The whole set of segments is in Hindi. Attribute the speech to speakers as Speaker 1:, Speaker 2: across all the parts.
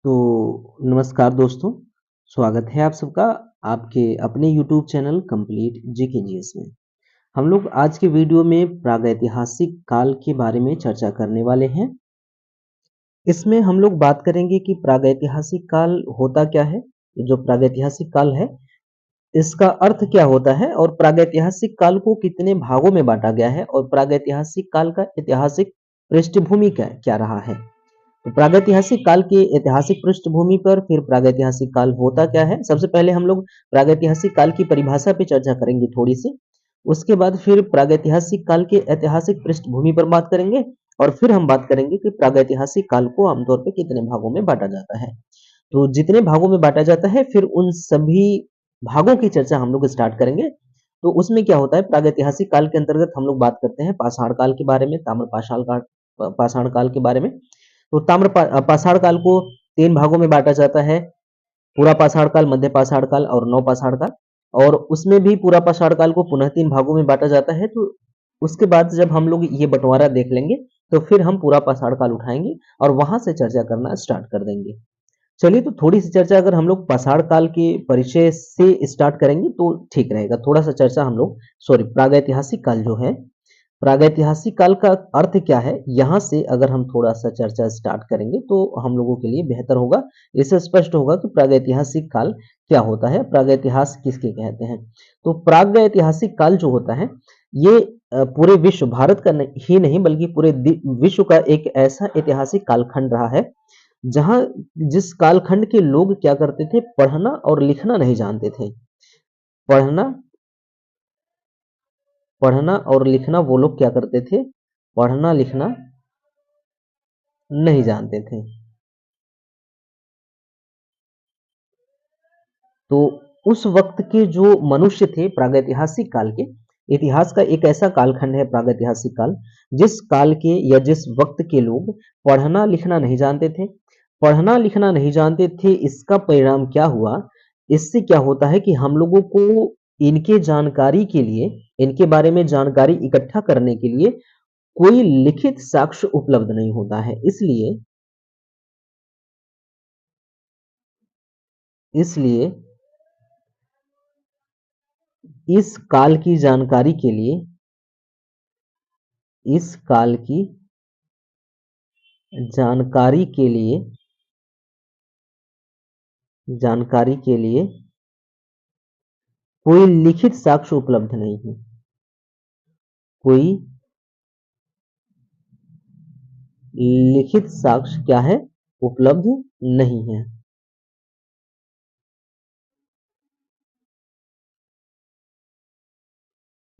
Speaker 1: तो नमस्कार दोस्तों, स्वागत है आप सबका आपके अपने YouTube channel complete GK GS में। हम लोग आज के वीडियो में प्रागैतिहासिक काल के बारे में चर्चा करने वाले हैं। इसमें हम लोग बात करेंगे कि प्रागैतिहासिक काल होता क्या है, जो प्रागैतिहासिक काल है इसका अर्थ क्या होता है और प्रागैतिहासिक काल को कितने भागों में बांटा गया है और प्रागैतिहासिक काल का ऐतिहासिक पृष्ठभूमि क्या क्या रहा है। तो प्रागैतिहासिक काल की ऐतिहासिक पृष्ठभूमि पर फिर प्रागैतिहासिक काल होता क्या है, सबसे पहले हम लोग प्रागैतिहासिक काल की परिभाषा पे चर्चा करेंगे थोड़ी सी। उसके बाद फिर प्रागैतिहासिक काल के ऐतिहासिक पृष्ठभूमि पर बात करेंगे और फिर हम बात करेंगे कि प्रागैतिहासिक काल को आमतौर पे कितने भागों में बांटा जाता है। तो जितने भागों में बांटा जाता है फिर उन सभी भागों की चर्चा हम लोग स्टार्ट करेंगे। तो उसमें क्या होता है, प्रागैतिहासिक काल के अंतर्गत हम लोग बात करते हैं पाषाण काल के बारे में, ताम्र पाषाण काल पाषाण काल के बारे में। तो पाषाण काल को 3 भागों में बांटा जाता है, पूरा पाषाण काल, मध्य पाषाण काल और नव पाषाण काल। और उसमें भी पूरा पाषाण काल को पुनः 3 भागों में बांटा जाता है। तो उसके बाद जब हम लोग ये बंटवारा देख लेंगे तो फिर हम पूरा पाषाण काल उठाएंगे और वहां से चर्चा करना स्टार्ट कर देंगे। चलिए, तो थोड़ी सी चर्चा अगर हम लोग पाषाण काल के परिचय से स्टार्ट करेंगे तो ठीक रहेगा। थोड़ा सा चर्चा हम लोग प्रागैतिहासिक काल जो है, प्रागैतिहासिक काल का अर्थ क्या है, यहाँ से अगर हम थोड़ा सा चर्चा स्टार्ट करेंगे तो हम लोगों के लिए बेहतर होगा। इससे स्पष्ट होगा कि प्रागैतिहासिक काल क्या होता है, प्रागैतिहास किसके कहते हैं। तो प्रागैतिहासिक काल जो होता है ये पूरे विश्व, भारत का ही नहीं बल्कि पूरे विश्व का एक ऐसा ऐतिहासिक कालखंड रहा है जहां जिस कालखंड के लोग क्या करते थे, पढ़ना और लिखना नहीं जानते थे। पढ़ना पढ़ना और लिखना वो लोग क्या करते थे, पढ़ना लिखना नहीं जानते थे। तो उस वक्त के जो मनुष्य थे प्रागैतिहासिक काल के, इतिहास का एक ऐसा कालखंड है प्रागैतिहासिक काल, जिस काल के या जिस वक्त के लोग पढ़ना लिखना नहीं जानते थे। पढ़ना लिखना नहीं जानते थे, इसका परिणाम क्या हुआ, इससे क्या होता है कि हम लोगों को इनके जानकारी के लिए, इनके बारे में जानकारी इकट्ठा करने के लिए कोई लिखित साक्ष्य उपलब्ध नहीं होता है। इसलिए इसलिए इस काल की जानकारी के लिए, इस काल की जानकारी के लिए जानकारी के लिए कोई लिखित साक्ष्य उपलब्ध नहीं है। कोई लिखित साक्ष्य क्या है, उपलब्ध नहीं है।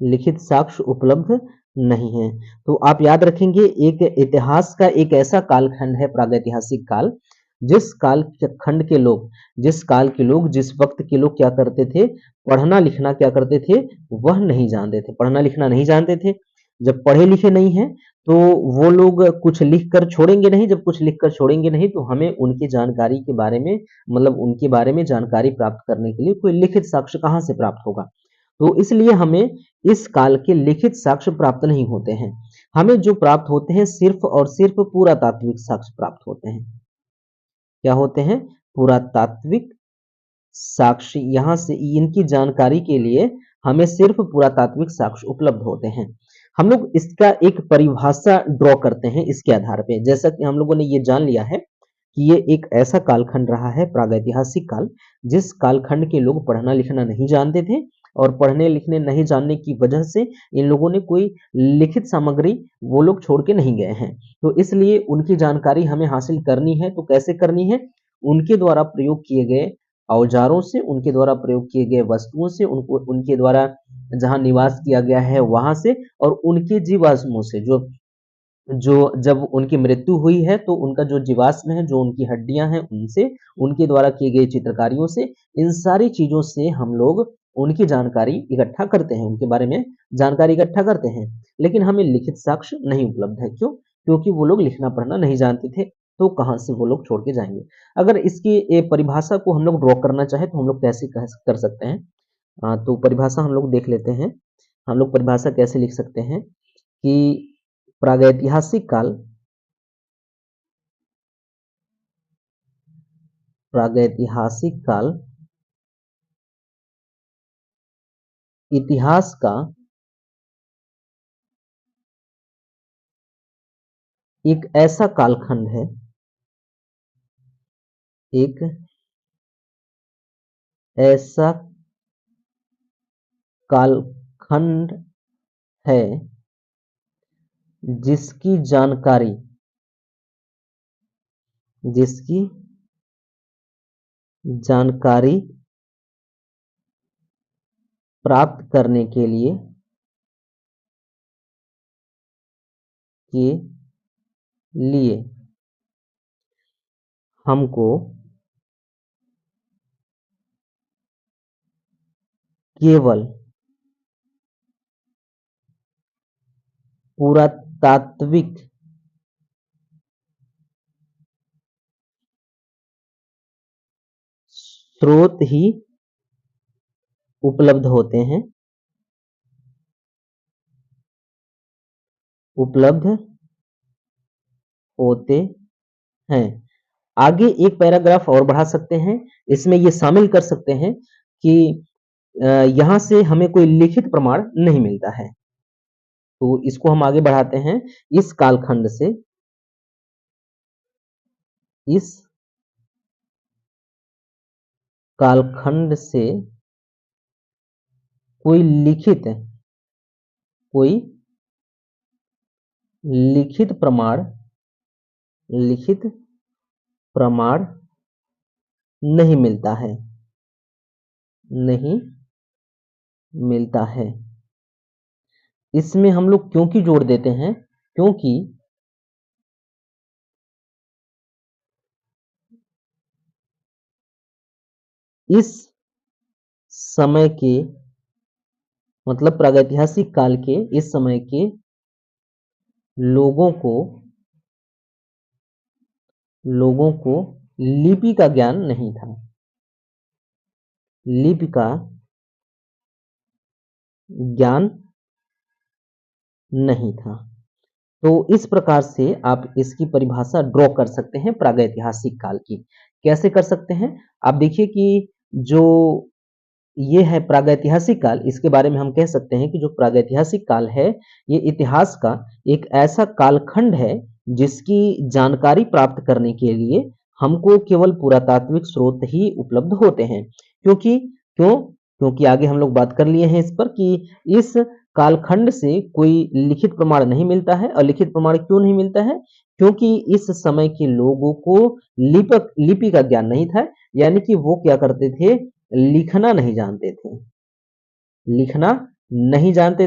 Speaker 1: लिखित साक्ष्य उपलब्ध नहीं है। तो आप याद रखेंगे, एक इतिहास का एक ऐसा कालखंड है प्रागैतिहासिक काल, जिस काल खंड के लोग, जिस काल के लोग, जिस वक्त के लोग क्या करते थे, पढ़ना लिखना क्या करते थे, वह नहीं जानते थे, पढ़ना लिखना नहीं जानते थे। जब पढ़े लिखे नहीं हैं तो वो लोग कुछ लिख कर छोड़ेंगे नहीं, जब कुछ लिख कर छोड़ेंगे नहीं तो हमें उनकी जानकारी के बारे में, मतलब उनके बारे में जानकारी प्राप्त करने के लिए कोई लिखित साक्ष्य कहाँ से प्राप्त होगा। तो इसलिए हमें इस काल के लिखित साक्ष्य प्राप्त नहीं होते हैं। हमें जो प्राप्त होते हैं सिर्फ और सिर्फ पुरातात्विक साक्ष्य प्राप्त होते हैं। क्या होते हैं, पुरातात्विक साक्ष्य। यहाँ से इनकी जानकारी के लिए हमें सिर्फ पुरातात्विक साक्ष्य उपलब्ध होते हैं। हम लोग इसका एक परिभाषा ड्रॉ करते हैं इसके आधार पे। जैसा कि हम लोगों ने ये जान लिया है कि ये एक ऐसा कालखंड रहा है प्रागैतिहासिक काल, जिस कालखंड के लोग पढ़ना लिखना नहीं जानते थे और पढ़ने लिखने नहीं जानने की वजह से इन लोगों ने कोई लिखित सामग्री वो लोग छोड़ के नहीं गए हैं। तो इसलिए उनकी जानकारी हमें हासिल करनी है। तो कैसे करनी है, उनके द्वारा प्रयोग किए गए औजारों से, उनके द्वारा प्रयोग किए गए वस्तुओं से, उनको उनके द्वारा जहाँ निवास किया गया है वहां से, और उनके जीवाश्मों से, जो जो जब उनकी मृत्यु हुई है तो उनका जो जीवाश्म है, जो उनकी हड्डियां हैं उनसे, उनके द्वारा किए गए चित्रकारियों से, इन सारी चीजों से हम लोग उनकी जानकारी इकट्ठा करते हैं, उनके बारे में जानकारी इकट्ठा करते हैं। लेकिन हमें लिखित साक्ष्य नहीं उपलब्ध है। क्यों? क्योंकि वो लोग लिखना पढ़ना नहीं जानते थे। तो कहाँ से वो लोग छोड़ के जाएंगे। अगर इसकी परिभाषा को हम लोग ड्रॉ करना चाहे तो हम लोग कैसे कर सकते हैं। तो परिभाषा हम लोग देख लेते हैं। हम लोग परिभाषा कैसे लिख सकते हैं कि प्रागैतिहासिक काल प्रागैतिहासिक काल इतिहास का एक ऐसा कालखंड है, एक ऐसा कालखंड है जिसकी जानकारी प्राप्त करने के लिए हमको केवल पुरातात्विक स्रोत ही उपलब्ध होते हैं। आगे एक पैराग्राफ और बढ़ा सकते हैं, इसमें ये शामिल कर सकते हैं कि यहां से हमें कोई लिखित प्रमाण नहीं मिलता है, तो इसको हम आगे बढ़ाते हैं। इस कालखंड से कोई लिखित प्रमाण नहीं मिलता है। इसमें हम लोग क्योंकि जोड़ देते हैं, क्योंकि इस समय के मतलब प्रागैतिहासिक काल के इस समय के लोगों को लिपि का ज्ञान नहीं था। लिपि का ज्ञान नहीं था। तो इस प्रकार से आप इसकी परिभाषा ड्रॉ कर सकते हैं प्रागैतिहासिक काल की। कैसे कर सकते हैं? आप देखिए कि जो ये है प्रागैतिहासिक काल, इसके बारे में हम कह सकते हैं कि जो प्रागैतिहासिक काल है, ये इतिहास का एक ऐसा कालखंड है जिसकी जानकारी प्राप्त करने के लिए हमको केवल पुरातात्विक स्रोत ही उपलब्ध होते हैं। क्योंकि आगे हम लोग बात कर लिए हैं इस पर कि इस कालखंड से कोई लिखित प्रमाण नहीं मिलता है। और लिखित प्रमाण क्यों नहीं मिलता है? क्योंकि इस समय के लोगों को लिपि का ज्ञान नहीं था, यानी कि वो क्या करते थे, लिखना नहीं जानते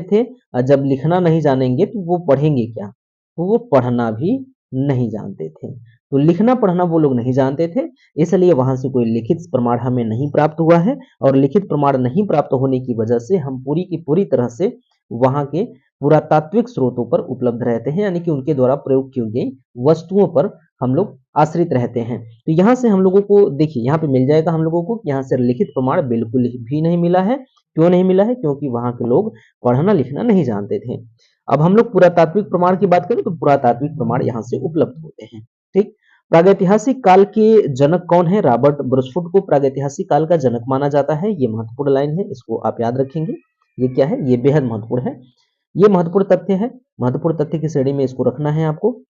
Speaker 1: थे। और जब लिखना नहीं जानेंगे तो वो पढ़ेंगे क्या? तो वो पढ़ना भी नहीं जानते थे। तो लिखना पढ़ना वो लोग नहीं जानते थे, इसलिए वहां से कोई लिखित प्रमाण हमें नहीं प्राप्त हुआ है। और लिखित प्रमाण नहीं प्राप्त होने की वजह से हम पूरी की पूरी तरह से वहां के पुरातात्विक स्रोतों पर उपलब्ध रहते हैं, यानी कि उनके द्वारा प्रयोग की गई वस्तुओं पर हम लोग आश्रित रहते हैं। तो यहाँ से हम लोगों को देखिए, यहाँ पे मिल जाएगा हम लोगों को, यहाँ से लिखित प्रमाण बिल्कुल भी नहीं मिला है। क्यों नहीं मिला है? क्योंकि वहां के लोग पढ़ना लिखना नहीं जानते थे। अब हम लोग पुरातात्विक प्रमाण की बात करें तो पुरातात्विक प्रमाण यहाँ से उपलब्ध होते हैं। ठीक। प्रागैतिहासिक काल के जनक कौन है? रॉबर्ट ब्रसफुट को प्रागैतिहासिक काल का जनक माना जाता है। ये महत्वपूर्ण लाइन है, इसको आप याद रखेंगे। ये क्या है? ये बेहद महत्वपूर्ण है। ये महत्वपूर्ण तथ्य है, महत्वपूर्ण तथ्य की श्रेणी में इसको रखना है आपको।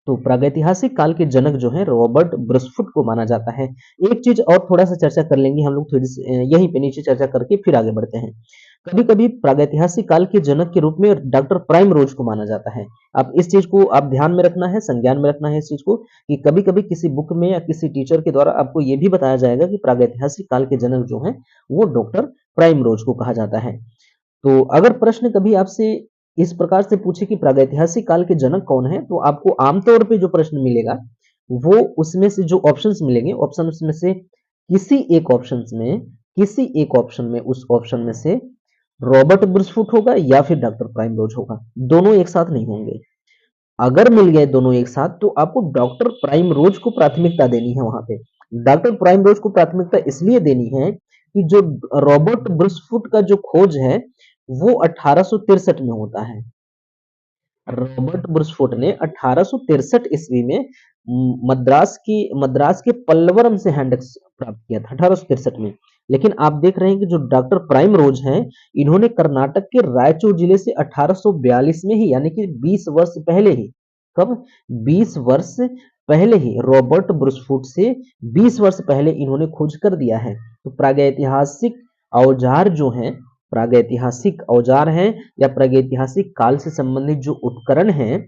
Speaker 1: तो प्रागैतिहासिक काल के जनक जो है रॉबर्ट ब्रसफुट को माना जाता है। एक चीज और थोड़ा सा चर्चा कर लेंगे हम लोग, थोड़ी यहीं पे नीचे चर्चा करके फिर आगे बढ़ते हैं। कभी कभी प्रागैतिहासिक काल के जनक के रूप में डॉक्टर प्राइम रोज को माना जाता है। आप इस चीज को आप ध्यान में रखना है, संज्ञान में रखना है इस चीज को, कि कभी कभी किसी बुक में या किसी टीचर के द्वारा आपको यह भी बताया जाएगा कि प्रागैतिहासिक काल के जनक जो है वो डॉक्टर प्राइम रोज को कहा जाता है। तो अगर प्रश्न कभी आपसे इस प्रकार से पूछे कि प्रागैतिहासिक काल के जनक कौन है, तो आपको आमतौर पे जो प्रश्न मिलेगा वो उसमें से जो ऑप्शंस मिलेंगे, ऑप्शंस में से किसी एक ऑप्शन में उस ऑप्शन में से रॉबर्ट ब्रसफुट होगा या फिर डॉक्टर प्राइम रोज होगा। दोनों एक साथ नहीं होंगे। अगर मिल गए दोनों एक साथ तो आपको डॉक्टर प्राइम रोज को प्राथमिकता देनी है। वहां पे डॉक्टर प्राइम रोज को प्राथमिकता इसलिए देनी है कि जो रॉबर्ट ब्रसफुट का जो खोज है वो 1863 में होता है। रॉबर्ट ब्रुसफुट ने 1863 ईस्वी में मद्रास के पल्लवरम से हैंडेक्स प्राप्त किया था 1863 में। लेकिन आप देख रहे हैं कि जो डॉक्टर प्राइम रोज हैं, इन्होंने कर्नाटक के रायचूर जिले से 1842 में ही, यानी कि 20 वर्ष पहले ही, कब, 20 वर्ष पहले ही रॉबर्ट ब्रुसफुट से 20 वर्ष पहले इन्होंने खोज कर दिया है। तो प्रागैतिहासिक औजार जो हैं, प्रागैतिहासिक औजार हैं या प्रागैतिहासिक काल से संबंधित जो उपकरण हैं,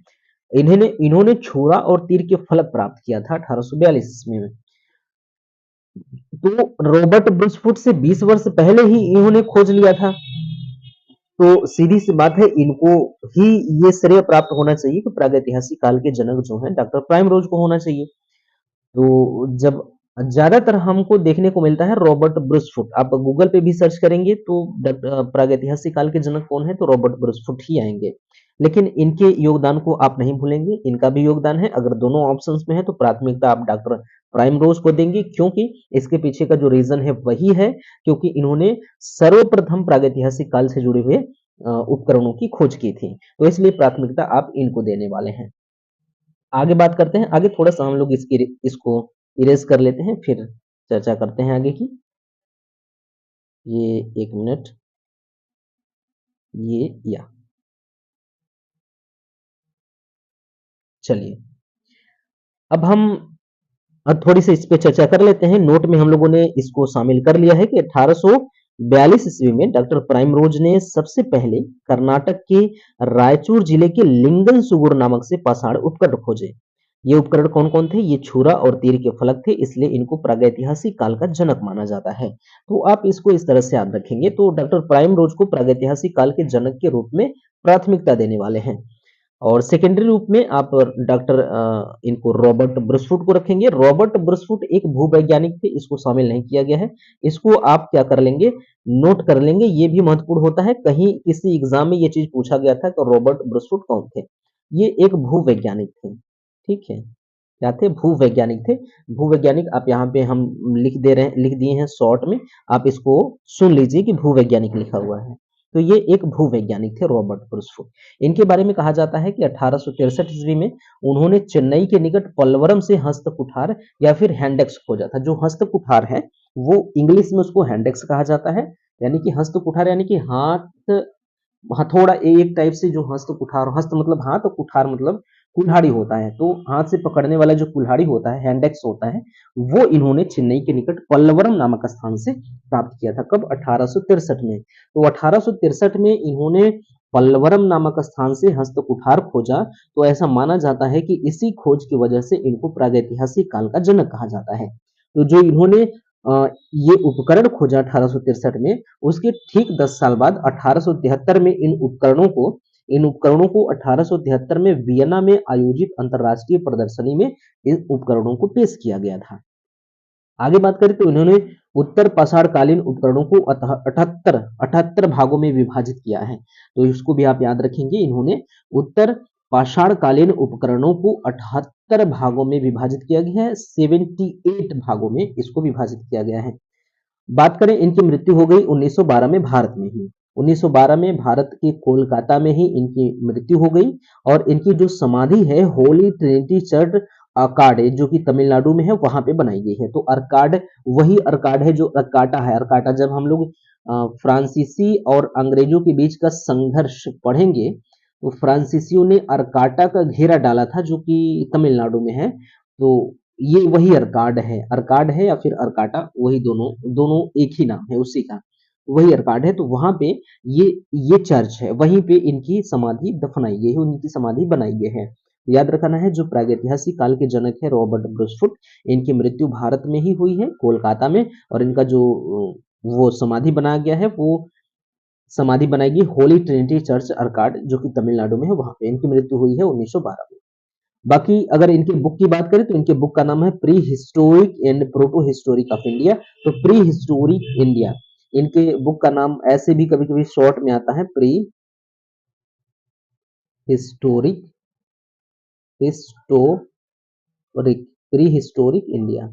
Speaker 1: इन्होंने इन्होंने छुरा और तीर के फलक प्राप्त किया था 1842 ईस्वी में। तो रॉबर्ट ब्रुसफुट से 20 वर्ष पहले ही इन्होंने खोज लिया था। तो सीधी सी बात है, इनको ही ये श्रेय प्राप्त होना चाहिए कि प्रागैतिहासिक काल के जनक जो हैं डॉक्टर प्राइम रोज को होना चाहिए। तो जब ज्यादातर हमको देखने को मिलता है रॉबर्ट ब्रुसफुट, आप गूगल पे भी सर्च करेंगे तो प्रागैतिहासिक काल के जनक कौन है तो रॉबर्ट ब्रुसफुट ही आएंगे। लेकिन इनके योगदान को आप नहीं भूलेंगे, इनका भी योगदान है। अगर दोनों ऑप्शंस में है तो प्राथमिकता आप डॉक्टर प्राइम रोज को देंगे, क्योंकि इसके पीछे का जो रीजन है वही है, क्योंकि इन्होंने सर्वप्रथम प्रागैतिहासिक काल से जुड़े हुए उपकरणों की खोज की थी। तो इसलिए प्राथमिकता आप इनको देने वाले हैं। आगे बात करते हैं, आगे थोड़ा सा हम लोग इसको इरेज कर लेते हैं, फिर चर्चा करते हैं आगे की। ये एक मिनट, ये या चलिए, अब हम थोड़ी सी इस पे चर्चा कर लेते हैं। नोट में हम लोगों ने इसको शामिल कर लिया है कि 1842 ईस्वी में डॉक्टर प्राइम रोज ने सबसे पहले कर्नाटक के रायचूर जिले के लिंगन सुगुर नामक से पाषाण उपकरण खोजे। ये उपकरण कौन कौन थे? ये छुरा और तीर के फलक थे, इसलिए इनको प्रागैतिहासिक काल का जनक माना जाता है। तो आप इसको इस तरह से याद रखेंगे। तो डॉक्टर प्राइम रोज को प्रागैतिहासिक काल के जनक के रूप में प्राथमिकता देने वाले हैं। और सेकेंडरी रूप में आप डॉक्टर इनको रॉबर्ट ब्रुसफुट को रखेंगे। रॉबर्ट ब्रुसफुट एक भूवैज्ञानिक थे, इसको शामिल नहीं किया गया है। इसको आप क्या कर लेंगे, नोट कर लेंगे। ये भी महत्वपूर्ण होता है, कहीं किसी एग्जाम में ये चीज पूछा गया था कि रॉबर्ट ब्रुसफुट कौन थे। ये एक भूवैज्ञानिक थे, ठीक है। क्या थे? भूवैज्ञानिक थे। भूवैज्ञानिक आप यहाँ पे हम लिख दिए हैं शॉर्ट में, आप इसको सुन लीजिए कि भूवैज्ञानिक लिखा हुआ है। तो ये एक भूवैज्ञानिक थे रॉबर्ट ब्रुसफुट। इनके बारे में कहा जाता है कि 1863 ईस्वी में उन्होंने चेन्नई के निकट पल्लवरम से हस्त कुठार या फिर हैंडेक्स खोजा था। जो हस्त कुठार है वो इंग्लिश में उसको हैंडेक्स कहा जाता है, यानी कि हस्त कुठार यानी कि हाथ, हथौड़ा, एक टाइप से जो हस्त कुठार, हस्त मतलब हाथ और कुठार मतलब कुल्हाड़ी होता है। तो हाथ से पकड़ने वाला जो कुल्हाड़ी होता है, हैंडेक्स होता है, वो इन्होंने चेन्नई के निकट पल्लवरम नामक स्थान से प्राप्त किया था। कब? 1863 में। तो 1863 में इन्होंने पल्लवरम नामक स्थान से हस्त कुठार खोजा। तो ऐसा माना जाता है कि इसी खोज की वजह से इनको प्रागैतिहासिक काल का जनक कहा जाता है। तो जो इन्होंने ये उपकरण खोजा 1863 में, उसके ठीक 10 साल बाद 1873 में इन उपकरणों को 1873 में वियना में आयोजित अंतरराष्ट्रीय प्रदर्शनी में इन उपकरणों को पेश किया गया था। आगे बात करें तो इन्होंने उत्तर पाषाण कालीन उपकरणों को 78 भागों में विभाजित किया है। तो इसको भी आप याद रखेंगे, इन्होंने उत्तर पाषाण कालीन उपकरणों को 78 भागों में विभाजित किया गया है, 78 भागों में इसको विभाजित किया गया है। बात करें, इनकी मृत्यु हो गई 1912 में भारत में ही। 1912 में भारत के कोलकाता में ही इनकी मृत्यु हो गई। और इनकी जो समाधि है होली ट्रिनिटी चर्च अर्काड, जो कि तमिलनाडु में है, वहां पे बनाई गई है। तो अर्काड वही अर्काड है जो अर्काटा है। अर्काटा जब हम लोग फ्रांसीसी और अंग्रेजों के बीच का संघर्ष पढ़ेंगे तो फ्रांसीसियों ने अर्काटा का घेरा डाला था, जो कि तमिलनाडु में है। तो ये वही अर्काड है या फिर अर्काटा, वही दोनों दोनों एक ही नाम है उसी का, वही अर्काड है। तो वहां पे ये ये चर्च है, वहीं पे इनकी समाधि दफनाई गई है, उनकी समाधि बनाई गई है। याद रखना है, जो प्रागैतिहासिक काल के जनक है रॉबर्ट ब्रुसफुट, इनकी मृत्यु भारत में ही हुई है, कोलकाता में। और इनका जो वो समाधि बनाया गया है, वो समाधि बनाई गई होली ट्रिनिटी चर्च अर्काड, जो कि तमिलनाडु में है, वहां पे इनकी मृत्यु हुई है 1912 में। बाकी अगर इनके बुक की बात करें तो इनके बुक का नाम है pre historic and proto historic of India. तो प्री हिस्टोरिक इंडिया, इनके बुक का नाम ऐसे भी कभी कभी शॉर्ट में आता है, pre historic historic pre historic India.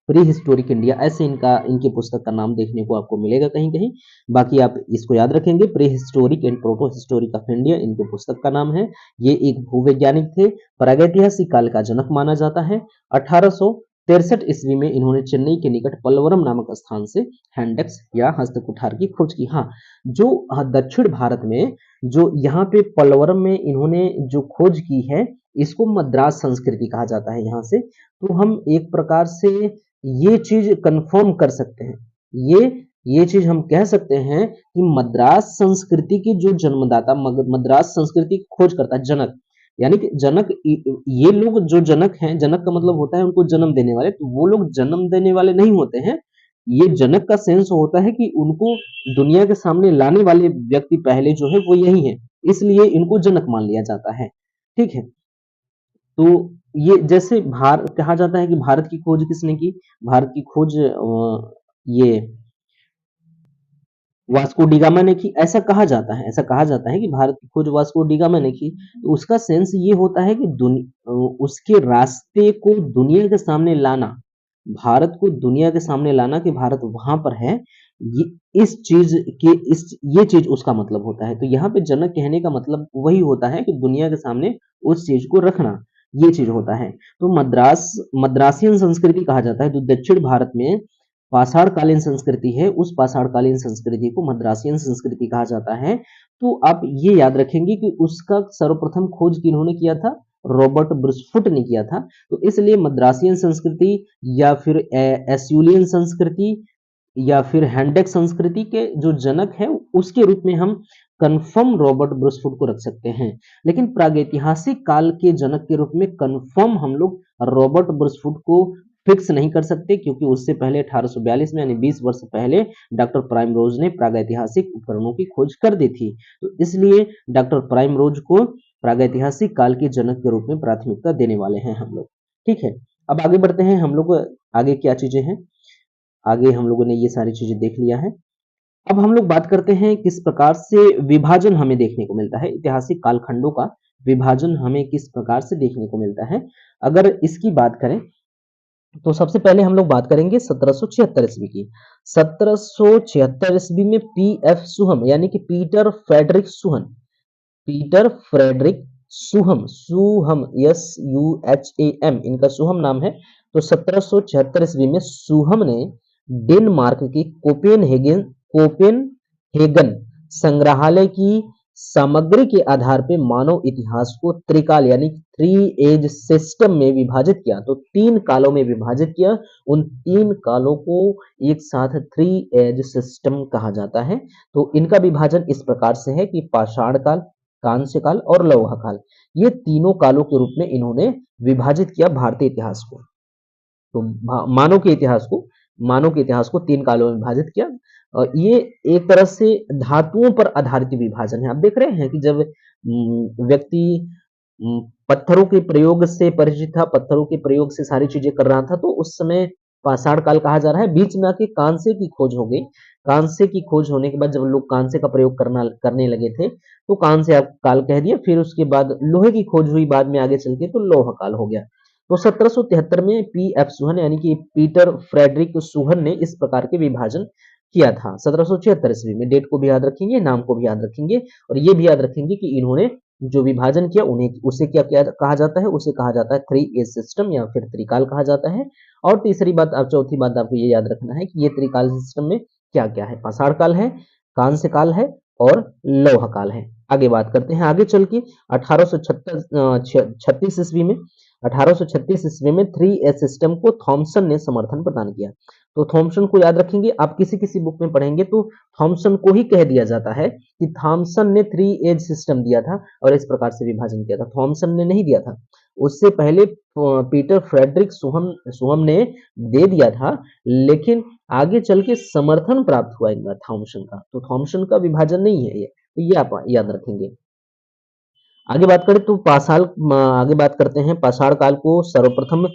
Speaker 1: Pre historic India, ऐसे इनकी पुस्तक का नाम देखने को आपको मिलेगा कहीं कहीं। बाकी आप इसको याद रखेंगे, pre historic and proto historic of India इनके पुस्तक का नाम है। ये एक भूवैज्ञानिक थे, प्रागैतिहासिक काल का जनक माना जाता है। 1863 ईस्वी में इन्होंने चेन्नई के निकट पल्लवरम नामक स्थान से हैंडेक्स या हस्तकुठार की खोज की। हाँ, जो दक्षिण भारत में जो यहाँ पे पल्लवरम में इन्होंने जो खोज की है, इसको मद्रास संस्कृति कहा जाता है। यहाँ से तो हम एक प्रकार से ये चीज कंफर्म कर सकते हैं, ये चीज हम कह सकते हैं कि मद्रास संस्कृति की जो जन्मदाता, मद्रास संस्कृति की खोज करता जनक, यानी कि जनक, ये लोग जो जनक हैं, जनक का मतलब होता है उनको जन्म देने वाले, तो वो लोग जन्म देने वाले नहीं होते हैं। ये जनक का सेंस होता है कि उनको दुनिया के सामने लाने वाले व्यक्ति पहले जो है वो यही है, इसलिए इनको जनक मान लिया जाता है। ठीक है, तो ये जैसे कहा जाता है कि भारत की खोज किसने की, भारत की खोज ये वास्को डी गामा ने की, ऐसा कहा जाता है, कि भारत की खोज वास्को डी गामा ने की। तो उसका सेंस ये होता है कि उसके रास्ते को दुनिया के सामने लाना, भारत को दुनिया के सामने लाना कि भारत वहां पर है, ये इस चीज के इस ये चीज उसका मतलब होता है। तो यहाँ पे जनक कहने का मतलब वही होता है कि दुनिया के सामने उस चीज को रखना, ये चीज होता है। तो मद्रासियन संस्कृति कहा जाता है, जो दक्षिण भारत में पाषाणकालीन संस्कृति है, उस पाषाणकालीन संस्कृति को मद्रासियन संस्कृति कहा जाता है। तो आप ये याद रखेंगे कि उसका सर्वप्रथम खोज किन्होंने किया था, रॉबर्ट ब्रुसफुट ने किया था। तो इसलिए मद्रासियन संस्कृति या फिर एस्यूलियन संस्कृति या फिर हैंडेक संस्कृति के जो जनक है, उसके रूप में हम कंफर्म रॉबर्ट ब्रुसफुट को रख सकते हैं। लेकिन प्रागैतिहासिक काल के जनक के रूप में कंफर्म हम लोग रॉबर्ट ब्रुसफुट को फिक्स नहीं कर सकते, क्योंकि उससे पहले 1842 में, यानी 20 वर्ष पहले डॉक्टर प्राइमरोज ने प्रागैतिहासिक उपकरणों की खोज कर दी थी। तो इसलिए डॉक्टर प्राइमरोज को प्रागैतिहासिक काल के जनक के रूप में प्राथमिकता देने वाले हैं हम लोग। ठीक है, अब आगे बढ़ते हैं हम लोग। आगे क्या चीजें हैं, आगे हम लोगों ने ये सारी चीजें देख लिया है। अब हम लोग बात करते हैं किस प्रकार से विभाजन हमें देखने को मिलता है, ऐतिहासिक कालखंडों का विभाजन हमें किस प्रकार से देखने को मिलता है। अगर इसकी बात करें तो सबसे पहले हम लोग बात करेंगे 1776 ईस्वी की। 1776 ईस्वी में पी एफ सुहम, यानी कि Peter Friedrich Suhm, Peter Friedrich Suhm, SUHAM इनका सुहम नाम है। तो 1776 ईस्वी में सुहम ने डेनमार्क की कोपेनहेगन संग्रहालय की सामग्री के आधार पे मानव इतिहास को त्रिकाल, यानी 3 एज सिस्टम में विभाजित किया। तो 3 कालों में विभाजित किया, उन 3 कालों को एक साथ 3 एज सिस्टम कहा जाता है। तो इनका विभाजन इस प्रकार से है कि पाषाण काल, कांस्य काल और लौह काल, ये तीनों कालों के रूप में इन्होंने विभाजित किया भारतीय इतिहास को। तो मानव के इतिहास को 3 कालों में विभाजित किया। ये एक तरह से धातुओं पर आधारित विभाजन है। आप देख रहे हैं कि जब व्यक्ति पत्थरों के प्रयोग से परिचित था, पत्थरों के प्रयोग से सारी चीजें कर रहा था, तो उस समय पाषाण काल कहा जा रहा है। बीच में आके कांसे की खोज हो गई। कांसे की खोज होने के बाद जब लोग कांसे का प्रयोग करने लगे थे, तो कांस्य काल कह दिया। फिर उसके बाद लोहे की खोज हुई बाद में आगे चल के, तो लौह काल हो गया। तो 1773 में पी एफ सुहन, यानी कि पीटर फ्रेडरिक सुहन ने इस प्रकार के विभाजन किया था 1776 ईस्वी में। डेट को भी याद रखेंगे, नाम को भी याद रखेंगे, और ये भी याद रखेंगे कि इन्होंने जो विभाजन किया उसे क्या कहा जाता है, उसे कहा जाता है 3 एज सिस्टम या फिर त्रिकाल कहा जाता है। और चौथी बात आपको ये याद रखना है कि ये त्रिकाल सिस्टम में क्या क्या है, पाषाण काल है, कांस्य काल है और लौह काल है। आगे बात करते हैं, आगे चल के 1836 ईस्वी में 1836 ईस्वी में 3 एज सिस्टम को थॉमसन ने समर्थन प्रदान किया। तो थॉमसन को याद रखेंगे, आप किसी बुक में पढ़ेंगे तो थॉमसन को ही कह दिया जाता है कि थॉमसन ने 3 एज सिस्टम दिया था और इस प्रकार से विभाजन किया था। थॉमसन ने नहीं दिया था, उससे पहले पीटर फ्रेडरिक सुहम ने दे दिया था, लेकिन आगे चल के समर्थन प्राप्त हुआ एक बार थॉमसन का। तो थॉमसन का विभाजन नहीं है ये, तो ये आप याद रखेंगे। आगे बात करें तो आगे बात करते हैं, पाषाण काल को सर्वप्रथम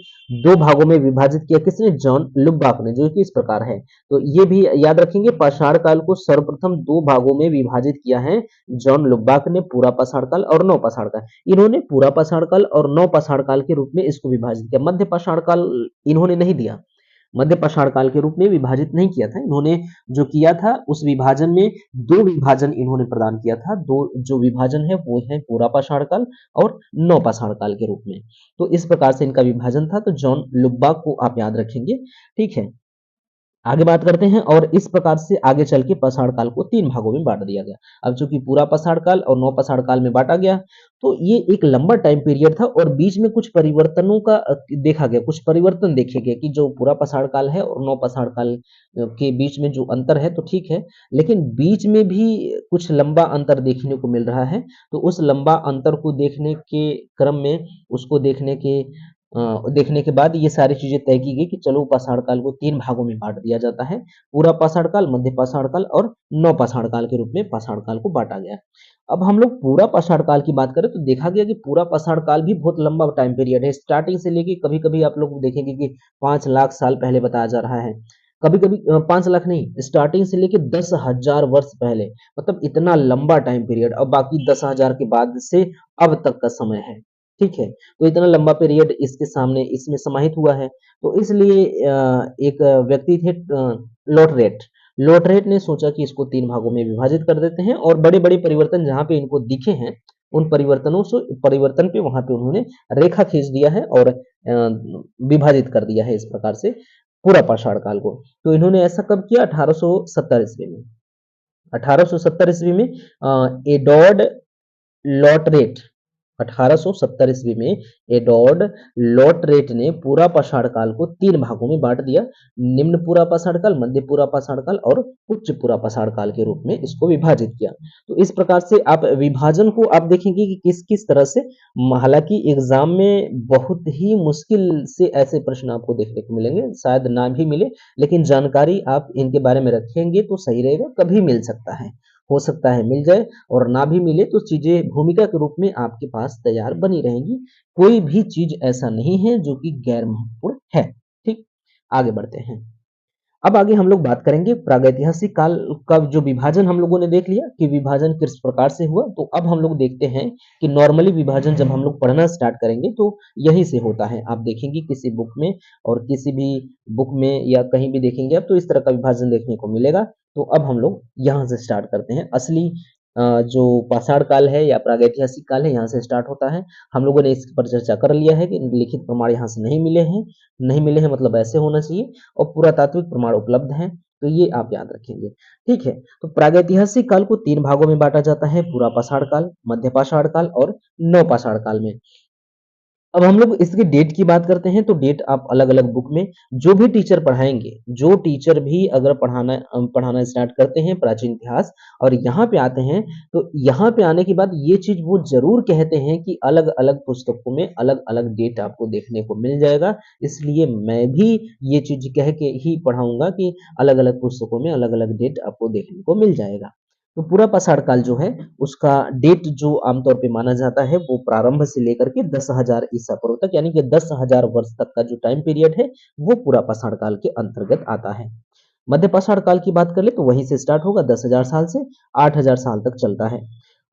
Speaker 1: 2 भागों में विभाजित किया किसने, जॉन लुबाक ने, जो कि इस प्रकार है। तो ये भी याद रखेंगे, पाषाण काल को सर्वप्रथम 2 भागों में विभाजित किया है जॉन लुबाक ने, पूरा पाषाण काल और नव पाषाण काल। इन्होंने पूरा पाषाण काल और नव पाषाण काल के रूप में इसको विभाजित किया, मध्य पाषाण काल इन्होंने नहीं दिया। मध्य पाषाण काल के रूप में विभाजित नहीं किया था। इन्होंने जो किया था उस विभाजन में दो विभाजन इन्होंने प्रदान किया था। दो जो विभाजन है वो है पूरा पाषाण काल और नव पाषाण काल के रूप में। तो इस प्रकार से इनका विभाजन था। तो जॉन लुबाक को आप याद रखेंगे, ठीक है। आगे बात करते हैं और इस प्रकार से आगे चल के पाषाण काल को तीन भागों में बांट दिया गया। अब चूंकि पूरा पाषाण काल और नव पाषाण काल में बांटा गया, तो ये एक लंबा टाइम पीरियड था और बीच में कुछ परिवर्तनों का देखा गया, कुछ परिवर्तन देखे गए कि जो पूरा पाषाण काल है और नव पाषाण काल के बीच में जो अंतर है तो ठीक है, लेकिन बीच में भी कुछ लंबा अंतर देखने को मिल रहा है। तो उस लंबा अंतर को देखने के क्रम में, उसको देखने के बाद ये सारी चीजें तय की गई कि चलो पाषाण काल को तीन भागों में बांट दिया जाता है। पूरा पाषाण काल, मध्य पाषाण काल और नव पाषाण काल के रूप में पाषाण काल को बांटा गया। अब हम लोग पूरा पाषाण काल की बात करें तो देखा गया कि पूरा पाषाण काल भी बहुत लंबा टाइम पीरियड है। स्टार्टिंग से लेके कभी कभी आप लोग देखेंगे कि 5 लाख साल पहले बताया जा रहा है, कभी कभी 5 लाख नहीं, स्टार्टिंग से लेके 10,000 वर्ष पहले, मतलब इतना लंबा टाइम पीरियड। अब बाकी 10,000 के बाद से अब तक का समय है, ठीक है। तो इतना लंबा पीरियड इसके सामने इसमें समाहित हुआ है। तो इसलिए एक व्यक्ति थे लोटरेट, लोटरेट ने सोचा कि इसको तीन भागों में विभाजित कर देते हैं और बड़े बड़े परिवर्तन जहां पे इनको दिखे हैं उन परिवर्तन पे वहां पे उन्होंने रेखा खींच दिया है और विभाजित कर दिया है इस प्रकार से पूरा पाषाण काल को। तो इन्होंने ऐसा कब किया? 1870 ईस्वी में। 1870 ईस्वी में एडवर्ड लॉटरेट, 1870 ईस्वी में एडवर्ड लॉटरेट ने पूरा पाषाण काल को तीन भागों में बांट दिया। निम्न पूरा पाषाण काल, मध्य पूरा पाषाण काल और उच्च पूरा पाषाण काल के रूप में इसको विभाजित किया। तो इस प्रकार से आप विभाजन को आप देखेंगे कि किस किस तरह से, हालांकि एग्जाम में बहुत ही मुश्किल से ऐसे प्रश्न आपको देखने को मिलेंगे, शायद ना भी मिले, लेकिन जानकारी आप इनके बारे में रखेंगे तो सही रहेगा। कभी मिल सकता है, हो सकता है मिल जाए, और ना भी मिले तो चीजें भूमिका के रूप में आपके पास तैयार बनी रहेंगी। कोई भी चीज ऐसा नहीं है जो कि गैर महत्वपूर्ण है, ठीक। आगे बढ़ते हैं। अब आगे हम लोग बात करेंगे प्रागैतिहासिक काल का जो विभाजन हम लोगों ने देख लिया कि विभाजन किस प्रकार से हुआ। तो अब हम लोग देखते हैं कि नॉर्मली विभाजन जब हम लोग पढ़ना स्टार्ट करेंगे तो यही से होता है। आप देखेंगे किसी बुक में और किसी भी बुक में या कहीं भी देखेंगे आप तो इस तरह का विभाजन देखने को मिलेगा। तो अब हम लोग यहाँ से स्टार्ट करते हैं। असली जो पाषाण काल है या प्रागैतिहासिक काल है यहाँ से स्टार्ट होता है। हम लोगों ने इस पर चर्चा कर लिया है कि लिखित प्रमाण यहाँ से नहीं मिले हैं, नहीं मिले हैं मतलब ऐसे होना चाहिए, और पुरातात्विक प्रमाण उपलब्ध हैं। तो ये आप याद रखेंगे, ठीक है। तो प्रागैतिहासिक काल को तीन भागों में बांटा जाता है, पूरा पाषाण काल, मध्य पाषाण काल और नव पाषाण काल में। अब हम लोग इसकी डेट की बात करते हैं। तो डेट आप अलग अलग बुक में जो भी टीचर पढ़ाएंगे, जो टीचर भी अगर पढ़ाना स्टार्ट करते हैं प्राचीन इतिहास और यहाँ पे आते हैं, तो यहाँ पे आने के बाद ये चीज वो जरूर कहते हैं कि अलग अलग पुस्तकों में अलग अलग डेट आपको देखने को मिल जाएगा। इसलिए मैं भी ये चीज कह के ही पढ़ाऊंगा कि अलग अलग पुस्तकों में अलग अलग डेट आपको देखने को मिल जाएगा। तो पूरा पाषाण काल जो है उसका डेट जो आमतौर पे माना जाता है वो प्रारंभ से लेकर के 10,000 ईसा पूर्व तक, यानी कि 10,000 वर्ष तक का जो टाइम पीरियड है वो पूरा पाषाण काल के अंतर्गत आता है। मध्य पाषाण काल की बात कर ले तो वहीं से स्टार्ट होगा, 10,000 साल से 8,000 साल तक चलता है।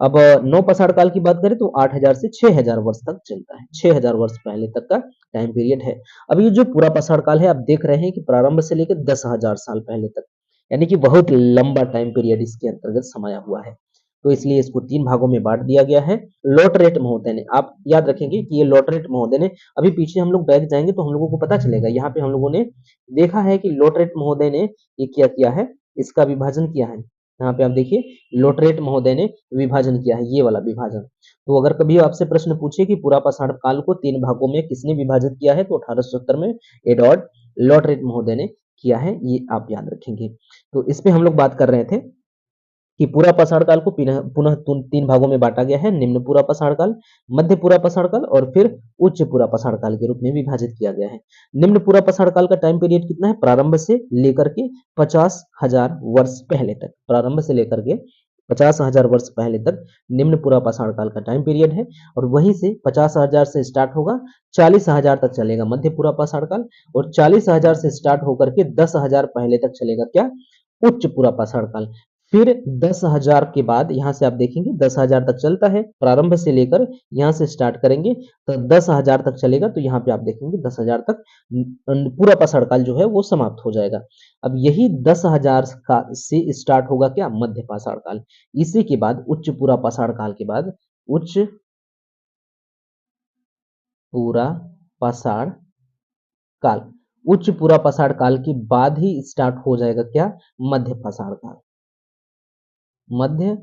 Speaker 1: अब नौ पाषाण काल की बात करें तो 8,000 से 6,000 वर्ष तक चलता है, 6,000 वर्ष पहले तक का टाइम पीरियड है। अब ये जो पूरा पाषाण काल है आप देख रहे हैं कि प्रारंभ से लेकर 10,000 साल पहले तक, यानी कि बहुत लंबा टाइम पीरियड इसके अंतर्गत समाया हुआ है। तो इसलिए इसको तीन भागों में बांट दिया गया है। लॉटरेट महोदय ने, आप याद रखेंगे कि ये लॉटरेट महोदय ने, अभी पीछे हम लोग बैक जाएंगे तो हम लोगों को पता चलेगा। यहाँ पे हम लोगों ने देखा है कि लॉटरेट महोदय ने ये क्या किया है, इसका विभाजन किया है। यहाँ पे आप देखिए लॉटरेट महोदय ने विभाजन किया है, ये वाला विभाजन। तो अगर कभी आपसे प्रश्न पूछे कि पूरा पाषाण काल को तीन भागों में किसने विभाजित किया है, तो 1870 में एडवर्ड लॉटरेट महोदय ने किया है, ये आप याद रखेंगे। तो इस पे हम लोग बात कर रहे थे कि पूरा पाषाण काल को पुनः तीन भागों में बांटा गया है, निम्न पूरा पाषाण काल, मध्य पूरा पाषाण काल और फिर उच्च पूरा पाषाण काल के रूप में विभाजित किया गया है। निम्न पूरा पाषाण काल का टाइम पीरियड कितना है? प्रारंभ से लेकर के 50,000 वर्ष पहले तक, प्रारंभ से लेकर के 50,000 वर्ष पहले तक निम्न पूरा पाषाण काल का टाइम पीरियड है। और वहीं से 50,000 से स्टार्ट होगा, 40,000 तक चलेगा मध्य पूरा पाषाण काल, और 40,000 से स्टार्ट होकर के 10,000 पहले तक चलेगा क्या? उच्च पूरा पाषाण काल। फिर 10,000 के बाद यहाँ से आप देखेंगे 10,000 तक चलता है, प्रारंभ से लेकर यहाँ से स्टार्ट करेंगे तो 10,000 तक चलेगा, तो यहाँ पे आप देखेंगे 10,000 तक पूरा पाषाण काल जो है वो समाप्त हो जाएगा। अब यही 10,000 का से स्टार्ट होगा क्या, मध्य पाषाण काल। इसी के बाद उच्च पूरा पाषाण काल के बाद उच्च पूरा पाषाण काल, उच्च पूरा पाषाण काल के बाद ही स्टार्ट हो जाएगा क्या, मध्य पाषाण काल। मध्य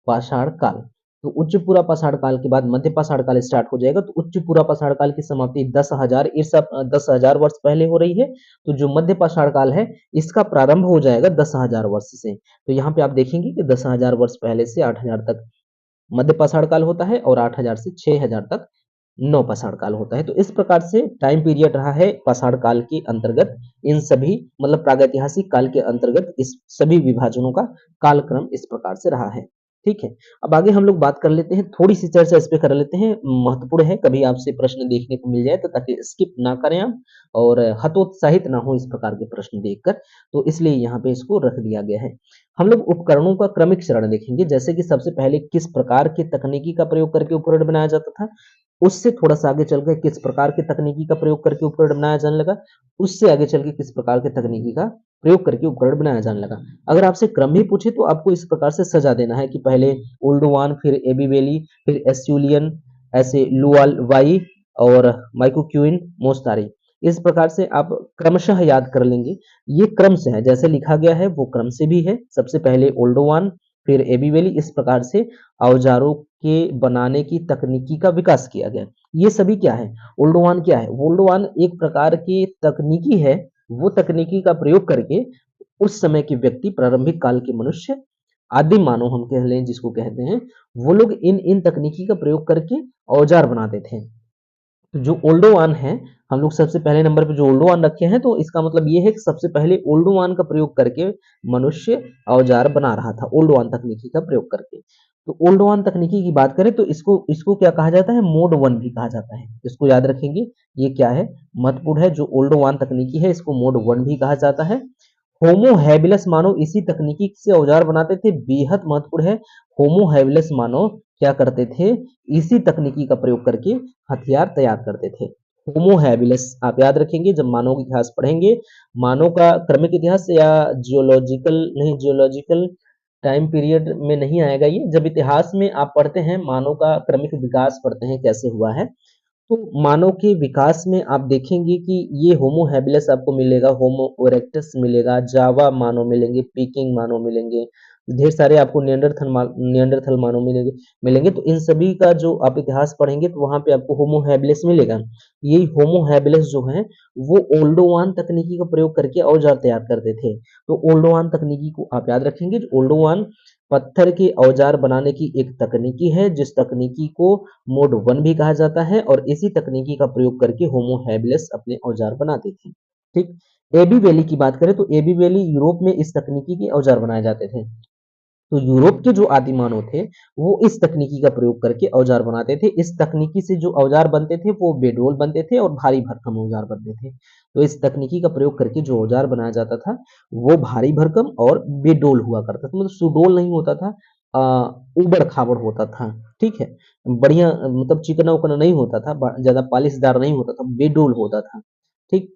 Speaker 1: पाषाण काल, तो उच्च पूरा पाषाण काल के बाद मध्य पाषाण काल स्टार्ट हो जाएगा। तो उच्च पूरा पाषाण काल की समाप्ति 10,000 ईसा 10,000 वर्ष पहले हो रही है, तो जो मध्य पाषाण काल है इसका प्रारंभ हो जाएगा 10,000 वर्ष से। तो यहाँ पे आप देखेंगे कि 10,000 वर्ष पहले से 8,000 तक मध्य पाषाण काल होता है और 8,000 से 6,000 तक नौ पाषाण काल होता है। तो इस प्रकार से टाइम पीरियड रहा है पाषाण काल के अंतर्गत, इन सभी मतलब प्रागैतिहासिक काल के अंतर्गत इस सभी विभाजनों का कालक्रम इस प्रकार से रहा है। ठीक है, अब आगे हम लोग बात कर लेते हैं, थोड़ी सी चर्चा इस पे कर लेते हैं, महत्वपूर्ण है, कभी आपसे प्रश्न देखने को मिल जाए तो ताकि स्किप ना करें आप और हतोत्साहित ना हो इस प्रकार के प्रश्न देखकर, तो इसलिए यहाँ पे इसको रख दिया गया है। हम लोग उपकरणों का क्रमिक चरण देखेंगे, जैसे कि सबसे पहले किस प्रकार के तकनीकी का प्रयोग करके उपकरण बनाया जाता था, उससे थोड़ा सा आगे चल के किस प्रकार के तकनीकी का प्रयोग करके उपकरण बनाया जाने लगा, उससे आगे चल के किस प्रकार के तकनीकी का प्रयोग करके उपकरण बनाया जाने लगा। अगर आपसे क्रम भी पूछे तो आपको इस प्रकार से सजा देना है कि पहले ओल्डोवान, फिर एबीवेली, फिर एस्यूलियन, ऐसे लुआल वाई और माइकोक्यूइन मोस्टारी, इस प्रकार से आप क्रमशः याद कर लेंगे। ये क्रम से है, जैसे लिखा गया है वो क्रम से भी है। सबसे पहले ओल्डोवान, फिर एबीवेली, इस प्रकार से औजारों के बनाने की तकनीकी का विकास किया गया। ये सभी क्या है, ओल्डोवान क्या है, ओल्डोवान एक प्रकार की तकनीकी है, वो तकनीकी का प्रयोग करके उस समय के व्यक्ति, प्रारंभिक काल के मनुष्य, आदिम मानव हम कह लें जिसको कहते हैं, वो लोग इन इन तकनीकी का प्रयोग करके औजार बनाते थे। तो जो ओल्डोवान है, हम लोग सबसे पहले नंबर पे जो ओल्डोवान रखे हैं, तो इसका मतलब ये है कि सबसे पहले ओल्डोवान का प्रयोग करके मनुष्य औजार बना रहा था, ओल्डोवान तकनीकी का प्रयोग करके। तो ओल्डोवान तकनीकी की बात करें तो इसको इसको क्या कहा जाता है, मोड वन भी कहा जाता है, इसको याद रखेंगे। ये क्या है, महत्वपूर्ण है, जो ओल्डोवान तकनीकी है इसको मोड वन भी कहा जाता है। होमो हैबिलस मानव इसी तकनीकी से औजार बनाते थे, बेहद महत्वपूर्ण है। होमो हैबिलस मानव क्या करते थे, इसी तकनीकी का प्रयोग करके हथियार तैयार करते थे। होमो हैबिलस आप याद रखेंगे जब मानव का इतिहास पढ़ेंगे, मानव का क्रमिक इतिहास या जियोलॉजिकल नहीं, जियोलॉजिकल टाइम पीरियड में नहीं आएगा ये, जब इतिहास में आप पढ़ते हैं मानव का क्रमिक विकास पढ़ते हैं कैसे हुआ है, तो मानव के विकास में आप देखेंगे कि ये होमो हैबिलस आपको मिलेगा, होमो इरेक्टस मिलेगा, जावा मानव मिलेंगे, पीकिंग मानव मिलेंगे, ढेर सारे आपको नियंडरथल मानव मिलेंगे मिलेंगे तो इन सभी का जो आप इतिहास पढ़ेंगे तो वहां पे आपको होमो हैबिलस मिलेगा। यही होमो हैबिलस जो है वो ओल्डोवान तकनीकी का प्रयोग करके औजार तैयार करते थे। तो ओल्डोवान तकनीकी को आप याद रखेंगे, ओल्डोवान पत्थर के औजार बनाने की एक तकनीकी है, जिस तकनीकी को मोड वन भी कहा जाता है, और इसी तकनीकी का प्रयोग करके होमो हैबिलस अपने औजार बनाते थे। ठीक, एबी वैली की बात करें तो एबी वैली यूरोप में इस तकनीकी के औजार बनाए जाते थे। तो यूरोप के जो आदि मानव थे वो इस तकनीकी का प्रयोग करके औजार बनाते थे। इस तकनीकी से जो औजार बनते थे वो बेडोल बनते थे और भारी भरकम औजार बनते थे। तो इस तकनीकी का प्रयोग करके जो औजार बनाया जाता था वो भारी भरकम और बेडोल हुआ करता था, मतलब सुडोल नहीं होता था, उबड़ खाबड़ होता था। ठीक है, बढ़िया मतलब चिकना उकना नहीं होता था, ज्यादा पॉलिशदार नहीं होता था, बेडोल होता था। ठीक,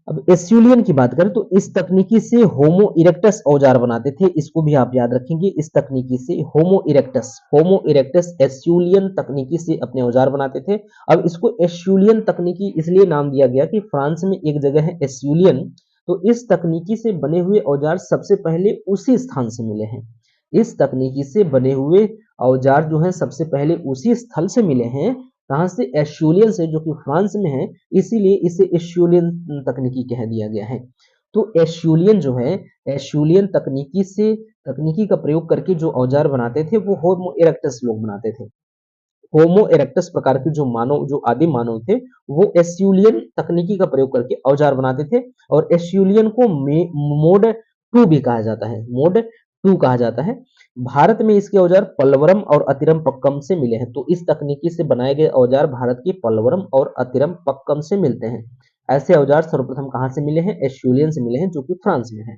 Speaker 1: अब एस्यूलियन की बात करें तो इस तकनीकी से होमो इरेक्टस औजार बनाते थे, इसको भी आप याद रखेंगे। इस तकनीकी से होमो इरेक्टस एस्यूलियन तकनीकी से अपने औजार बनाते थे। अब इसको एस्यूलियन तकनीकी इसलिए नाम दिया गया कि फ्रांस में एक जगह है एस्यूलियन, तो इस तकनीकी से बने हुए औजार सबसे पहले उसी स्थान से मिले हैं। इस तकनीकी से बने हुए औजार जो है सबसे पहले उसी स्थल से मिले हैं, कहां से, एस्यूलियन से, जो कि फ्रांस में है, इसीलिए इसे एस्यूलियन तकनीकी कह दिया गया है। तो एस्यूलियन जो है, एस्यूलियन तकनीकी का प्रयोग करके जो औजार बनाते थे वो होमो इरेक्टस लोग बनाते थे। होमो इरेक्टस प्रकार के जो मानव, जो आदिम मानव थे, वो एस्यूलियन तकनीकी का प्रयोग करके औजार बनाते थे। और एस्यूलियन को मोड टू भी कहा जाता है, मोड टू कहा जाता है। भारत में इसके औजार पल्वरम और अतिरम पक्कम से मिले हैं। तो इस तकनीकी से बनाए गए औजार भारत के पल्वरम और अतिरम पक्कम से मिलते हैं। ऐसे औजार सर्वप्रथम कहां से मिले हैं, एस्यूलियन से मिले हैं, जो कि फ्रांस में है।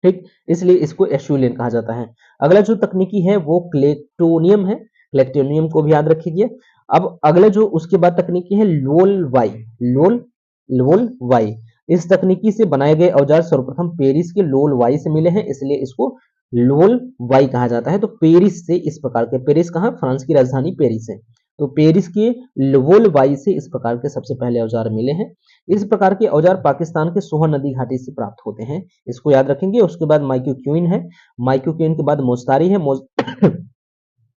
Speaker 1: ठीक, इसलिए इसको एस्यूलियन कहा जाता है। अगला जो तकनीकी है वो क्लेक्टोनियम है, क्लेक्टोनियम को भी याद रखिए। अब अगला जो उसके बाद तकनीकी है लोल वाई, लोल लोल वाई। इस तकनीकी से बनाए गए औजार सर्वप्रथम पेरिस के लोल वाई से मिले हैं, इसलिए इसको लोल वाई कहा जाता है। तो पेरिस से इस प्रकार के, पेरिस कहाँ, फ्रांस की राजधानी पेरिस है, तो पेरिस के लोल वाई से इस प्रकार के सबसे पहले औजार मिले हैं। इस प्रकार के औजार पाकिस्तान के सोहन नदी घाटी से प्राप्त होते हैं, इसको याद रखेंगे। उसके बाद माइक्रोक्यूइन है, माइक्रोक्यूइन के बाद मोस्तारी है,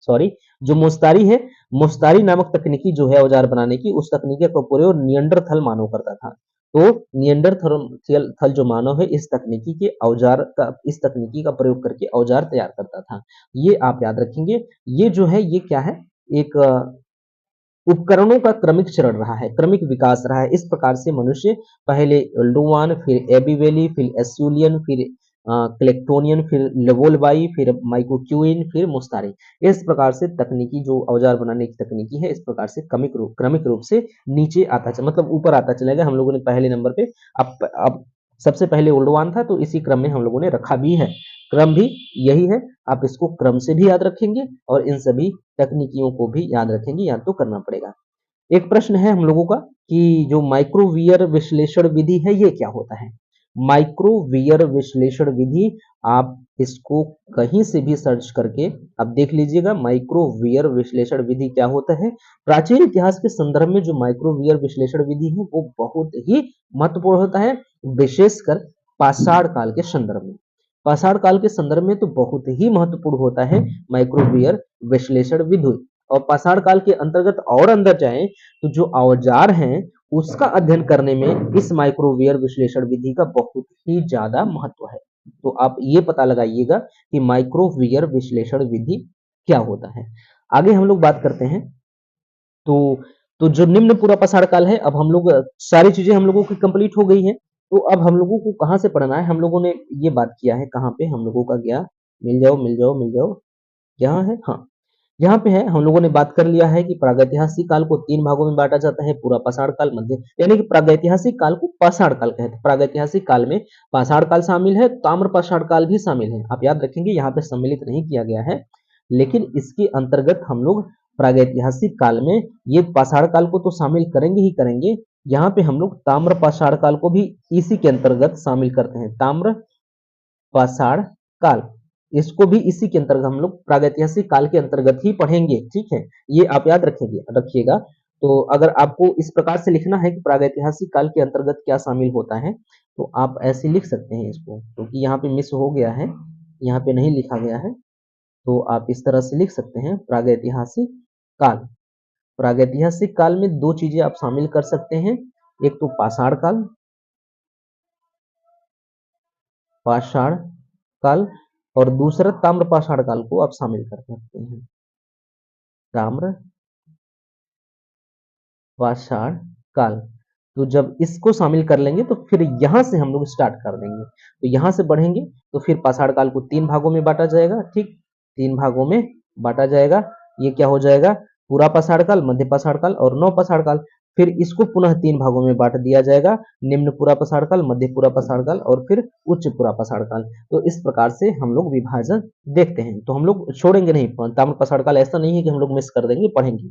Speaker 1: सॉरी, जो मोस्तारी है, मोस्तारी नामक तकनीकी जो है औजार बनाने की, उस तकनीकी का प्रयोग नियंडरथल मानव करता था। तो नियंडरथल थल जो मानव है इस तकनीकी के औजार का, इस तकनीकी का प्रयोग करके औजार तैयार करता था, ये आप याद रखेंगे। ये जो है ये क्या है, एक उपकरणों का क्रमिक चरण रहा है, क्रमिक विकास रहा है। इस प्रकार से मनुष्य पहले लोवान, फिर एबीवेली, फिर एस्यूलियन, फिर क्लेक्टोनियन, फिर लेवोलवाई, फिर माइक्रोक्यूइन, फिर मुस्तारी। इस प्रकार से तकनीकी जो औजार बनाने की तकनीकी है, इस प्रकार से क्रमिक रूप से नीचे आता चला, मतलब ऊपर आता चलेगा। हम लोगों ने पहले नंबर पे, अब सबसे पहले ओल्डोवान था, तो इसी क्रम में हम लोगों ने रखा भी है, क्रम भी यही है। आप इसको क्रम से भी याद रखेंगे और इन सभी तकनीकियों को भी याद रखेंगे, याद तो करना पड़ेगा। एक प्रश्न है हम लोगों का कि जो माइक्रोवीयर विश्लेषण विधि है ये क्या होता है। माइक्रोवीयर विश्लेषण विधि, आप इसको कहीं से भी सर्च करके आप देख लीजिएगा, माइक्रोवीयर विश्लेषण विधि क्या होता है। प्राचीन इतिहास के संदर्भ में जो माइक्रोवीयर विश्लेषण विधि है वो बहुत ही महत्वपूर्ण होता है, विशेषकर पाषाण काल के संदर्भ में। पाषाण काल के संदर्भ में तो बहुत ही महत्वपूर्ण होता है माइक्रोवीयर विश्लेषण विधि। और पाषाण काल के अंतर्गत और अंदर जाएं तो जो औजार हैं उसका अध्ययन करने में इस माइक्रोवीयर विश्लेषण विधि का बहुत ही ज्यादा महत्व है। तो आप ये पता लगाइएगा कि माइक्रोवीयर विश्लेषण विधि क्या होता है। आगे हम लोग बात करते हैं, तो जो निम्न पूरा पाषाण काल है, अब हम लोग सारी चीजें हम लोगों की कंप्लीट हो गई है। तो अब हम लोगों को कहाँ से पढ़ना है, हम लोगों ने ये बात किया है, कहाँ पे हम लोगों का गया, मिल जाओ मिल जाओ मिल जाओ, यहाँ है, हाँ यहाँ पे है। हम लोगों ने बात कर लिया है कि प्रागैतिहासिक काल को 3 भागों में बांटा जाता है, पूरा पाषाण काल, मध्य, यानी कि प्रागैतिहासिक काल को पाषाण काल कहते हैं। प्रागैतिहासिक काल में पाषाण काल शामिल है, ताम्र पाषाण काल भी शामिल है। आप याद रखेंगे यहाँ पे सम्मिलित नहीं किया गया है, लेकिन इसके अंतर्गत हम लोग प्रागैतिहासिक काल में ये पाषाण काल को तो शामिल करेंगे ही करेंगे, यहाँ पे हम लोग ताम्र पाषाण काल को भी इसी के अंतर्गत शामिल करते हैं। ताम्र पाषाण काल, इसको भी इसी के अंतर्गत हम लोग प्रागैतिहासिक काल के अंतर्गत ही पढ़ेंगे, ठीक है, ये आप याद रखिएगा। तो अगर आपको इस प्रकार से लिखना है कि प्रागैतिहासिक काल के अंतर्गत क्या शामिल होता है, तो आप ऐसे लिख सकते हैं इसको, क्योंकि यहाँ पे मिस हो गया है, यहाँ पे नहीं लिखा गया है, तो आप इस तरह से लिख सकते हैं प्रागैतिहासिक काल। प्रागैतिहासिक काल में दो चीजें आप शामिल कर सकते हैं, एक तो पाषाण काल, पाषाण काल, और दूसरा ताम्र पाषाण काल को आप शामिल कर सकते हैं, ताम्र पाषाण काल। तो जब इसको शामिल कर लेंगे तो फिर यहां से हम लोग स्टार्ट कर देंगे, तो यहां से बढ़ेंगे तो फिर पाषाण काल को 3 भागों में बांटा जाएगा, ठीक, 3 भागों में बांटा जाएगा। ये क्या हो जाएगा, पूरा पाषाण काल, मध्य पाषाण काल और नव पाषाण काल। फिर इसको पुनः 3 भागों में बांट दिया जाएगा, निम्न पूरा पाषाण काल, मध्य पूरा पाषाण काल और फिर उच्च पूरा पाषाण काल। तो इस प्रकार से हम लोग विभाजन देखते हैं, तो हम लोग छोड़ेंगे नहीं ताम्र पाषाण काल, ऐसा नहीं है कि हम लोग मिस कर देंगे, पढ़ेंगे।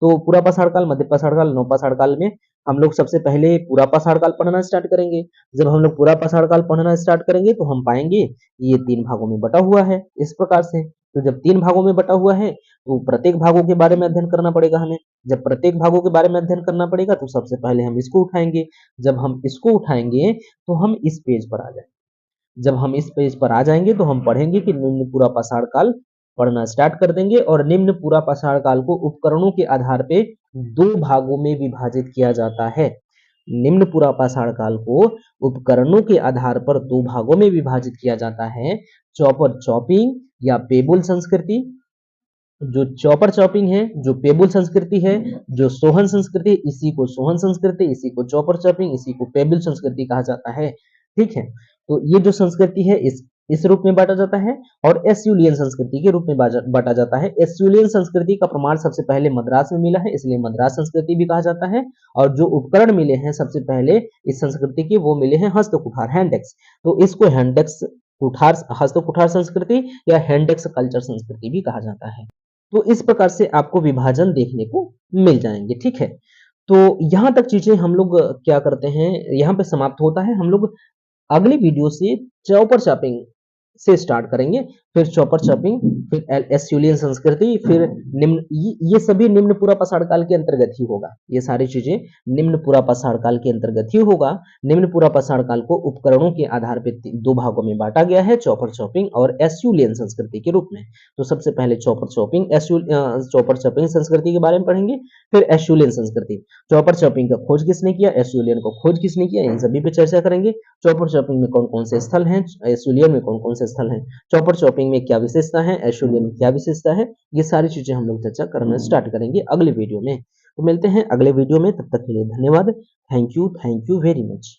Speaker 1: तो पूरा पाषाण काल, मध्य पाषाण काल, नव पाषाण काल में हम लोग सबसे पहले पूरा पाषाण काल पढ़ना स्टार्ट करेंगे। जब हम लोग पूरा पाषाण काल पढ़ना स्टार्ट करेंगे तो हम पाएंगे ये 3 भागों में बटा हुआ है, इस प्रकार से। तो जब 3 भागों में बटा हुआ है तो प्रत्येक भागों के बारे में अध्ययन करना पड़ेगा हमें। जब प्रत्येक भागों के बारे में अध्ययन करना पड़ेगा तो सबसे पहले हम इसको उठाएंगे। जब हम इसको उठाएंगे तो हम इस पेज पर आ जाएंगे। जब हम इस पेज पर आ जाएंगे तो हम पढ़ेंगे कि निम्न पूरा पाषाण काल पढ़ना स्टार्ट कर देंगे, और निम्न पूरा पाषाण काल को उपकरणों के आधार पे 2 भागों में विभाजित किया जाता है। निम्न पूरा पाषाण काल को उपकरणों के आधार पर 2 भागों में विभाजित किया जाता है, चॉपर चॉपिंग या पेबुल संस्कृति। जो चॉपर चॉपिंग है, जो पेबुल संस्कृति है, जो सोहन संस्कृति, इसी को सोहन संस्कृति, इसी को चॉपर चॉपिंग, इसी को पेबुल संस्कृति कहा जाता है, ठीक है। तो ये जो संस्कृति है इस रूप में बांटा जाता है, और एस्यूलियन संस्कृति के रूप में बांटा जाता है। एस्यूलियन संस्कृति का प्रमाण सबसे पहले मद्रास में मिला है, इसलिए मद्रास संस्कृति भी कहा जाता है। और जो उपकरण मिले हैं सबसे पहले इस संस्कृति के, वो मिले हैं हस्तकुठार, हैंडेक्स। तो इसको हैंडेक्स कुठार हस्त कुठार संस्कृति या हैंडेक्स कल्चर संस्कृति भी कहा जाता है। तो इस प्रकार से आपको विभाजन देखने को मिल जाएंगे, ठीक है। तो यहाँ तक चीजें हम लोग क्या करते हैं, यहाँ पे समाप्त होता है। हम लोग अगली वीडियो से चौपर शॉपिंग से स्टार्ट करेंगे, फिर चौपर शॉपिंग, फिर एस्यूलियन संस्कृति, फिर निम्न, ये सभी निम्न पूरा पाषाण काल के अंतर्गत ही होगा। ये सारी चीजें निम्न पूरा पाषाण काल के अंतर्गत ही होगा। निम्न पूरा पाषाण काल को उपकरणों के आधार पर दो भागों में बांटा गया है, चौपर शॉपिंग और एस्यूलियन संस्कृति के रूप में। तो सबसे पहले चौपर शॉपिंग चौपर शॉपिंग संस्कृति के बारे में पढ़ेंगे, फिर एस्यूलियन संस्कृति। चौपर शॉपिंग का खोज किसने किया, एस्यूलियन को खोज किसने किया, इन सभी पे चर्चा करेंगे। चौपर शॉपिंग में कौन कौन से स्थल हैं, एस्यूलियन में कौन कौन से स्थल हैं, चौपर शॉपिंग में क्या विशेषता है, एस्यूलियन में क्या विशेषता है, ये सारी चीजें हम लोग चर्चा करना स्टार्ट करेंगे अगले वीडियो में। तो मिलते हैं अगले वीडियो में, तब तक के लिए धन्यवाद। Thank you very much.